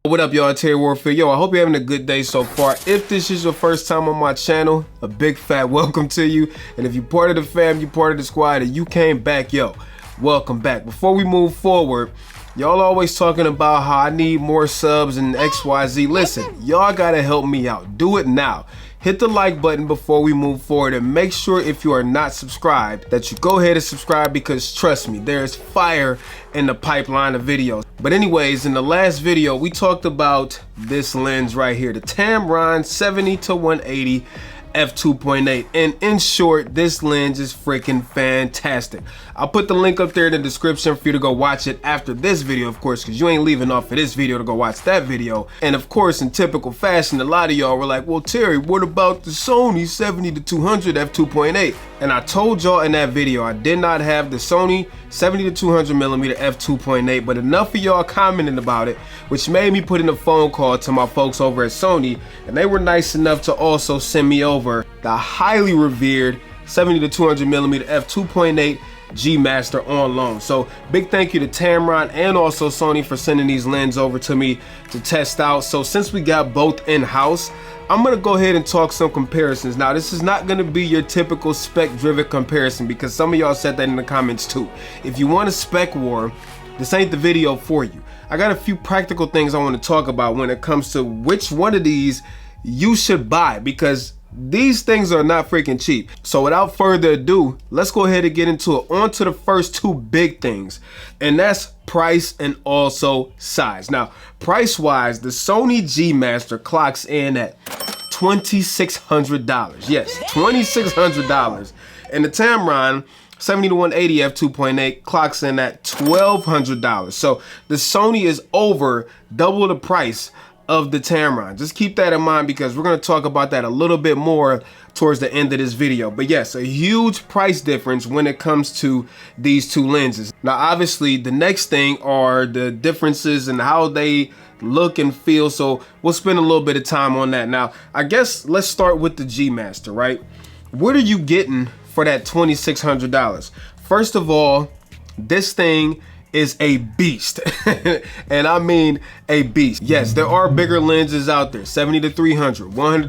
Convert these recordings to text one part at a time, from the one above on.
What up, y'all? Terry Warfield. Yo, I hope you're having a good day so far. If this is your first time on my channel, a big fat welcome to you. And if you're part of the fam, you're part of the squad, and you came back, yo, welcome back. Before we move forward, y'all always talking about how I need more subs and XYZ. Listen, y'all gotta help me out. Do it now. Hit the like button before we move forward, and make sure if you are not subscribed that you go ahead and subscribe, because trust me, there's fire in the pipeline of videos. But anyways, in the last video we talked about this lens right here, the TAMRON 70-180 f2.8, and in short, this lens is freaking fantastic. I'll put the link up there in the description for you to go watch it after this video, of course, because you ain't leaving off of this video to go watch that video. And of course, in typical fashion, a lot of y'all were like, well, Terry, what about the Sony 70-200 f2.8? And I told y'all in that video I did not have the Sony 70-200mm f2.8, but enough of y'all commented about it, which made me put in a phone call to my folks over at Sony, and they were nice enough to also send me over the highly revered 70-200mm f2.8 G Master on loan. So big thank you to Tamron and also Sony for sending these lenses over to me to test out. So since we got both in-house, I'm gonna go ahead and talk some comparisons. Now, this is not gonna be your typical spec driven comparison, because some of y'all said that in the comments too. If you want a spec war, this ain't the video for you. I got a few practical things I want to talk about when it comes to which one of these you should buy, because these things are not freaking cheap. So without further ado, let's go ahead and get into it. On to the first two big things, and that's price and also size. Now, price wise, the Sony G Master clocks in at $2,600. Yes, $2,600. And the Tamron 70-180 f2.8 clocks in at $1,200. So the Sony is over double the price of the Tamron. Just keep that in mind, because we're going to talk about that a little bit more towards the end of this video. But yes, a huge price difference when it comes to these two lenses. Now, obviously, the next thing are the differences in how they look and feel. So we'll spend a little bit of time on that. Now, I guess let's start with the G Master, right? What are you getting for that $2,600? First of all, this thing is a beast. And I mean a beast. Yes, there are bigger lenses out there, 70-300, 100-400,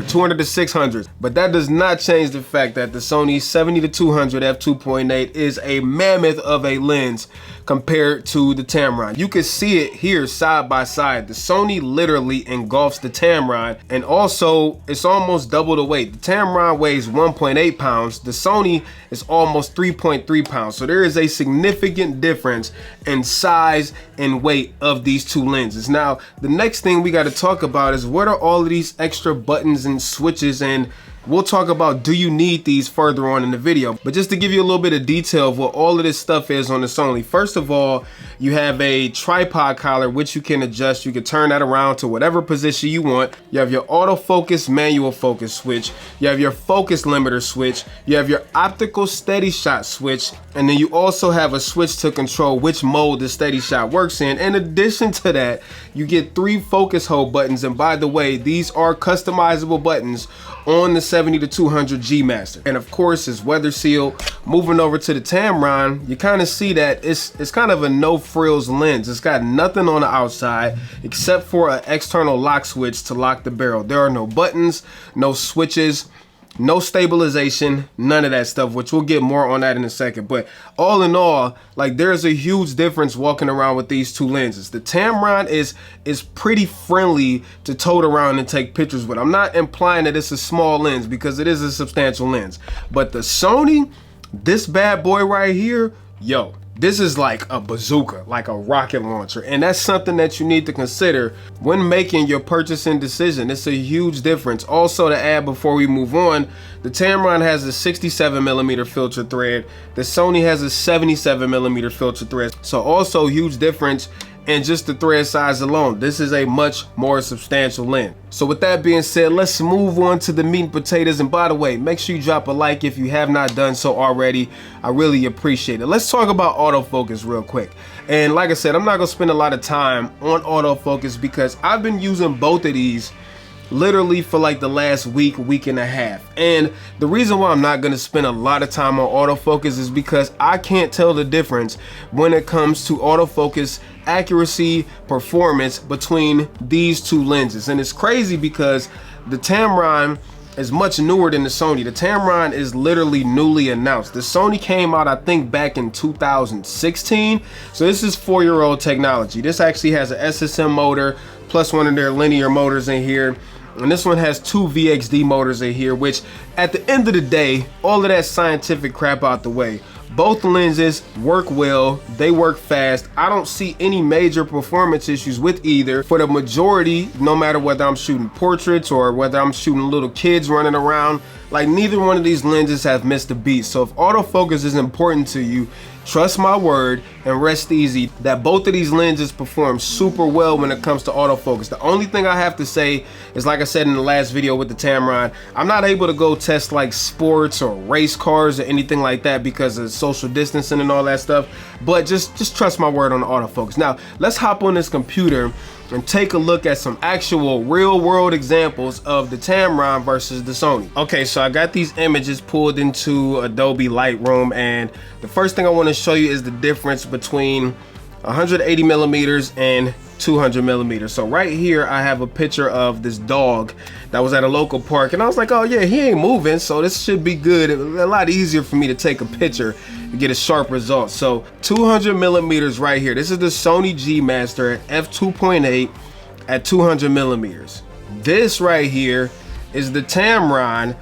200-600, but that does not change the fact that the Sony 70-200 f2.8 is a mammoth of a lens compared to the Tamron. You can see it here side by side. The Sony literally engulfs the Tamron, and also it's almost double the weight. The Tamron weighs 1.8 pounds. The Sony is almost 3.3 pounds. So there is a significant difference in size and weight of these two lenses. Now, the next thing we got to talk about is what are all of these extra buttons and switches, and we'll talk about do you need these further on in the video. But just to give you a little bit of detail of what all of this stuff is on the Sony. First of all, you have a tripod collar, which you can adjust. You can turn that around to whatever position you want. You have your autofocus manual focus switch. You have your focus limiter switch. You have your optical steady shot switch. And then you also have a switch to control which mode the steady shot works in. In addition to that, you get 3 focus hole buttons. And by the way, these are customizable buttons on the 70-200 G Master. And of course, it's weather sealed. Moving over to the Tamron, you kind of see that it's kind of a no frills lens. It's got nothing on the outside except for an external lock switch to lock the barrel. There are no buttons, no switches, no stabilization, none of that stuff, which we'll get more on that in a second. But all in all, like, there's a huge difference walking around with these two lenses. The Tamron is pretty friendly to tote around and take pictures with. I'm not implying that it's a small lens, because it is a substantial lens. But the Sony, this bad boy right here, yo, this is like a bazooka, like a rocket launcher. And that's something that you need to consider when making your purchasing decision. It's a huge difference. Also, to add before we move on, the Tamron has a 67mm filter thread. The Sony has a 77mm filter thread. So also huge difference in just the thread size alone. This is a much more substantial lens. So with that being said, let's move on to the meat and potatoes. And by the way, make sure you drop a like if you have not done so already. I really appreciate it. Let's talk about autofocus real quick. And like I said, I'm not gonna spend a lot of time on autofocus because I've been using both of these literally for like the last week and a half. And the reason why I'm not gonna spend a lot of time on autofocus is because I can't tell the difference when it comes to autofocus accuracy, performance between these two lenses. And it's crazy because the Tamron is much newer than the Sony. The Tamron is literally newly announced. The Sony came out, I think, back in 2016. So this is 4-year-old technology. This actually has an SSM motor plus one of their linear motors in here. And this one has 2 VXD motors in here, which at the end of the day, all of that scientific crap out the way. Both lenses work well, they work fast. I don't see any major performance issues with either. For the majority, no matter whether I'm shooting portraits or whether I'm shooting little kids running around, like neither one of these lenses have missed a beat. So if autofocus is important to you, trust my word and rest easy that both of these lenses perform super well when it comes to autofocus. The only thing I have to say is, like I said in the last video with the Tamron, I'm not able to go test like sports or race cars or anything like that because of social distancing and all that stuff, but just trust my word on the autofocus. Now let's hop on this computer and take a look at some actual real world examples of the Tamron versus the Sony. Okay, so I got these images pulled into Adobe Lightroom, and the first thing I want to show you is the difference between 180 millimeters and 200 millimeters. So right here I have a picture of this dog that was at a local park, and I was like, oh yeah, he ain't moving, so this should be good. It was a lot easier for me to take a picture and get a sharp result. So 200 millimeters right here. This is the Sony G Master at f2.8 at 200 millimeters. This right here is the Tamron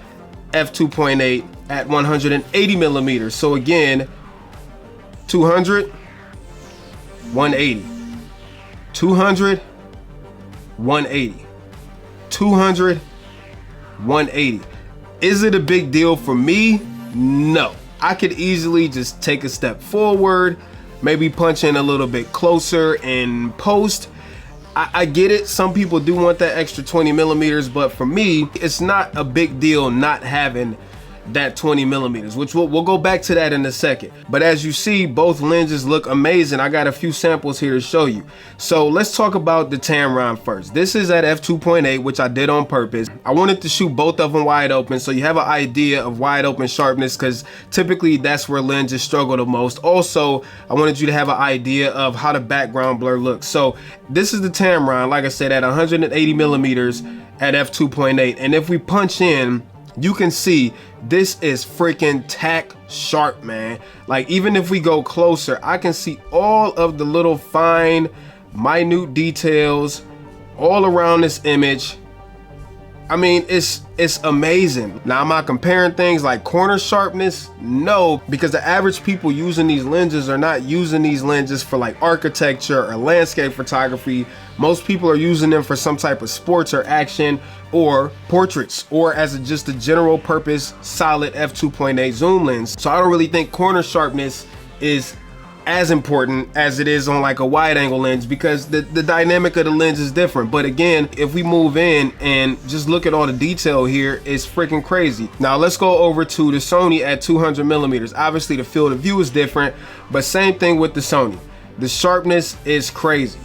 f2.8 at 180 millimeters. So again, 200, 180. 200, 180, 200, 180. Is it a big deal for me? No. I could easily just take a step forward, maybe punch in a little bit closer in post. I get it. Some people do want that extra 20 millimeters, but for me, it's not a big deal not having that 20 millimeters, which we'll go back to that in a second. But as you see, both lenses look amazing. I got a few samples here to show you. So let's talk about the Tamron first. This is at f2.8, which I did on purpose. I wanted to shoot both of them wide open so you have an idea of wide open sharpness, because typically that's where lenses struggle the most. Also, I wanted you to have an idea of how the background blur looks. So this is the Tamron, like I said, at 180 millimeters at f2.8. And if we punch in, you can see this is freaking tack sharp, man. Like even if we go closer, I can see all of the little fine, minute details all around this image. I mean, it's amazing. Now, am I comparing things like corner sharpness? No, because the average people using these lenses are not using these lenses for like architecture or landscape photography. Most people are using them for some type of sports or action or portraits, or as just a general purpose solid f2.8 zoom lens. So I don't really think corner sharpness is as important as it is on like a wide angle lens, because the dynamic of the lens is different. But again, if we move in and just look at all the detail here, it's freaking crazy. Now let's go over to the Sony at 200 millimeters. Obviously the field of view is different, but same thing with the Sony. The sharpness is crazy.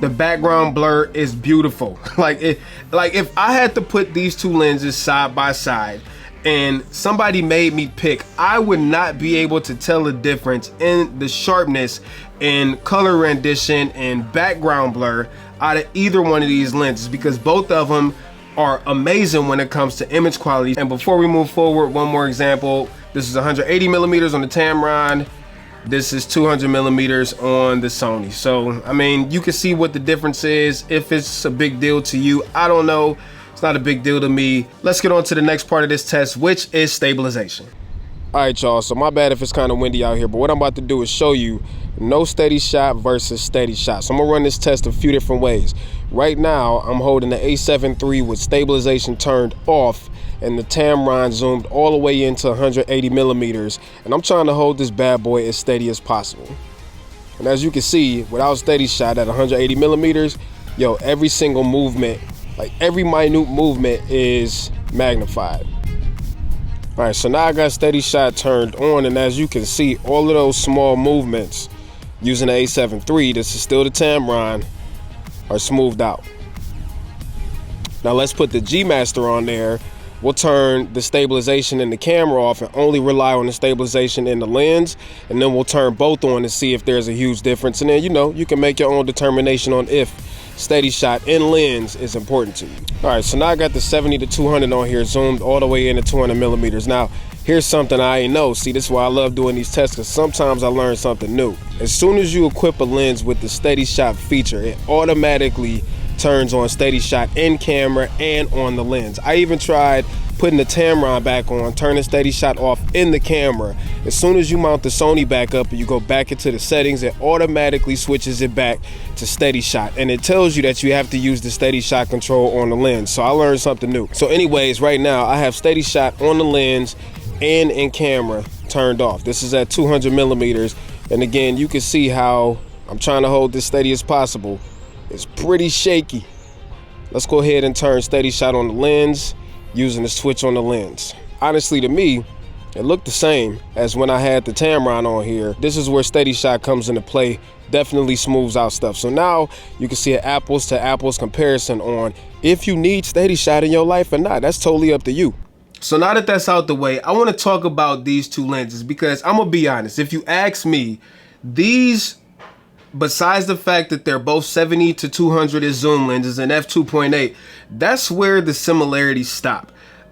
The background blur is beautiful. Like if I had to put these two lenses side by side and somebody made me pick, I would not be able to tell the difference in the sharpness and color rendition and background blur out of either one of these lenses, because both of them are amazing when it comes to image quality. And before we move forward, one more example. This is 180 millimeters on the Tamron. This is 200 millimeters on the Sony. So, I mean, you can see what the difference is. If it's a big deal to you, I don't know. It's not a big deal to me. Let's get on to the next part of this test, which is stabilization. All right, y'all, so my bad if it's kind of windy out here, but what I'm about to do is show you no steady shot versus steady shot. So I'm gonna run this test a few different ways. Right now, I'm holding the A7 III with stabilization turned off and the Tamron zoomed all the way into 180 millimeters. And I'm trying to hold this bad boy as steady as possible. And as you can see, without steady shot at 180 millimeters, yo, every single movement, like every minute movement is magnified. All right, so now I got steady shot turned on, and as you can see, all of those small movements using the A7 III, this is still the Tamron, are smoothed out. Now let's put the G Master on there. We'll turn the stabilization in the camera off and only rely on the stabilization in the lens, and then we'll turn both on to see if there's a huge difference. And then, you know, you can make your own determination on if steady shot in lens is important to you. All right, so now I got the 70-200 on here, zoomed all the way into 200 millimeters. Now, here's something I ain't know. See, this is why I love doing these tests, because sometimes I learn something new. As soon as you equip a lens with the steady shot feature, it automatically turns on steady shot in camera and on the lens. I even tried putting the Tamron back on, turning steady shot off in the camera. As soon as you mount the Sony back up and you go back into the settings, it automatically switches it back to steady shot, and it tells you that you have to use the steady shot control on the lens. So I learned something new. So anyways, right now I have steady shot on the lens and in camera turned off. This is at 200 millimeters, and again, you can see how I'm trying to hold this steady as possible. It's pretty shaky. Let's go ahead and turn steady shot on the lens using the switch on the lens. Honestly, to me, it looked the same as when I had the Tamron on here. This is where steady shot comes into play. Definitely smooths out stuff. So now you can see an apples to apples comparison on if you need steady shot in your life or not. That's totally up to you. So now that that's out the way, I want to talk about these two lenses, because I'm gonna be honest, if you ask me, these, besides the fact that they're both 70-200 is zoom lenses and f2.8, that's where the similarities stop.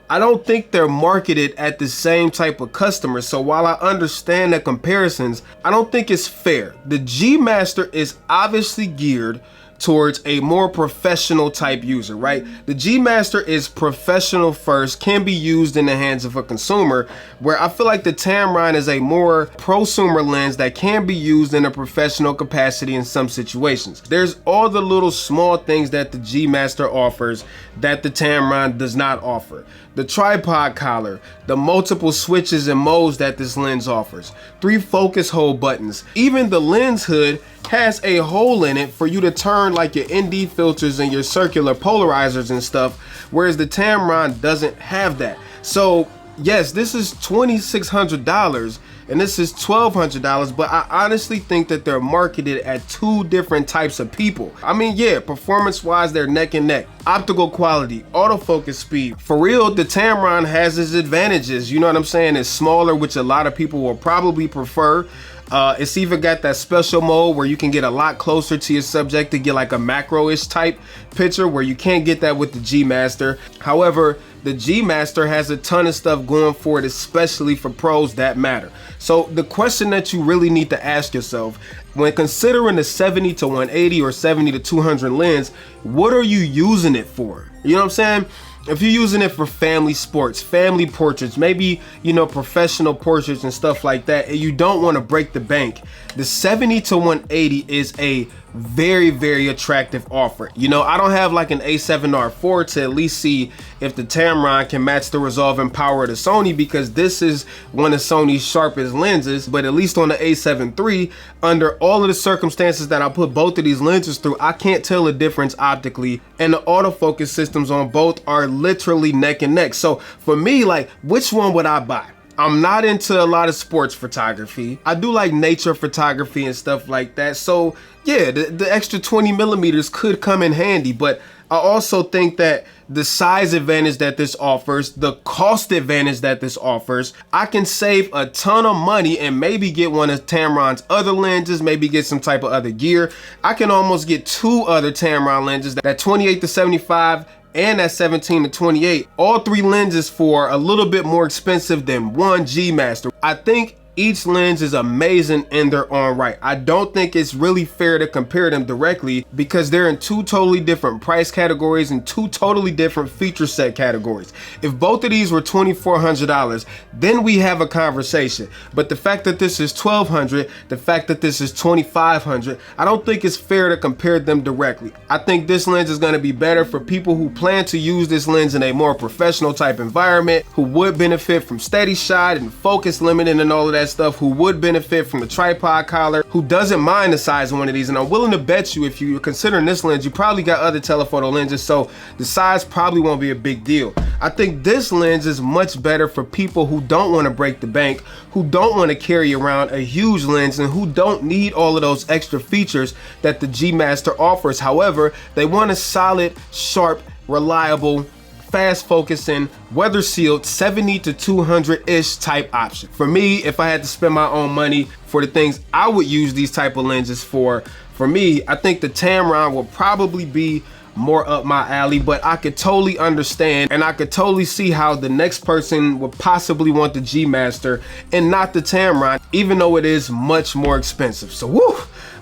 I don't think they're marketed at the same type of customer. So while I understand the comparisons, I don't think it's fair. The G Master is obviously geared towards a more professional type user, right? The G Master is professional first, can be used in the hands of a consumer, where I feel like the Tamron is a more prosumer lens that can be used in a professional capacity in some situations. There's all the little small things that the G Master offers that the Tamron does not offer. The tripod collar, the multiple switches and modes that this lens offers, 3 focus hole buttons, even the lens hood has a hole in it for you to turn like your ND filters and your circular polarizers and stuff, whereas the Tamron doesn't have that. So yes, this is $2,600 and this is $1,200, but I honestly think that they're marketed at two different types of people. I mean, yeah, performance wise, they're neck and neck. Optical quality, autofocus speed. For real, the Tamron has its advantages. You know what I'm saying? It's smaller, which a lot of people will probably prefer. It's even got that special mode where you can get a lot closer to your subject to get like a macro-ish type picture, where you can't get that with the G Master. However, the G Master has a ton of stuff going for it, especially for pros that matter. So the question that you really need to ask yourself when considering the 70-180 or 70-200 lens, what are you using it for? You know what I'm saying? If you're using it for family sports, family portraits, maybe, you know, professional portraits and stuff like that, and you don't want to break the bank, the 70-180 is a very, very attractive offer. You know, I don't have like an A7R4 to at least see if the Tamron can match the resolving power of the Sony, because this is one of Sony's sharpest lenses. But at least on the A7 III, under all of the circumstances that I put both of these lenses through, I can't tell the difference optically, and the autofocus systems on both are literally neck and neck. So for me, like, which one would I buy? I'm not into a lot of sports photography. I do like nature photography and stuff like that. So yeah, the extra 20 millimeters could come in handy, but I also think that the size advantage that this offers, the cost advantage that this offers, I can save a ton of money and maybe get one of Tamron's other lenses, maybe get some type of other gear. I can almost get 2 other Tamron lenses, that 28-75 and that 17-28, all 3 lenses for a little bit more expensive than one G Master. I think each lens is amazing in their own right. I don't think it's really fair to compare them directly, because they're in 2 totally different price categories and 2 totally different feature set categories. If both of these were $2,400, then we have a conversation. But the fact that this is $1,200, the fact that this is $2,500, I don't think it's fair to compare them directly. I think this lens is going to be better for people who plan to use this lens in a more professional type environment, who would benefit from steady shot and focus limiting and all of that stuff, who would benefit from the tripod collar, who doesn't mind the size of one of these. And I'm willing to bet you, if you're considering this lens, you probably got other telephoto lenses, so the size probably won't be a big deal. I think this lens is much better for people who don't want to break the bank, who don't want to carry around a huge lens, and who don't need all of those extra features that the G Master offers. However, they want a solid, sharp, reliable, fast focusing, weather sealed 70 to 200-ish type option. For me, if I had to spend my own money for the things I would use these type of lenses for me, I think the Tamron will probably be more up my alley, but I could totally understand and I could totally see how the next person would possibly want the G Master and not the Tamron, even though it is much more expensive. So woo,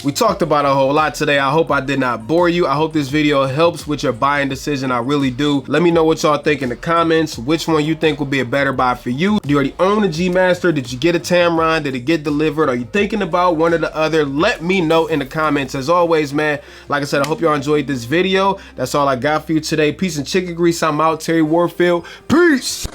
we talked about a whole lot today. I hope I did not bore you. I hope this video helps with your buying decision. I really do. Let me know what y'all think in the comments. Which one you think will be a better buy for you? Do you already own a G Master? Did you get a Tamron? Did it get delivered? Are you thinking about one or the other? Let me know in the comments. As always, man, like I said, I hope y'all enjoyed this video. That's all I got for you today. Peace and chicken grease. I'm out. Terry Warfield. Peace.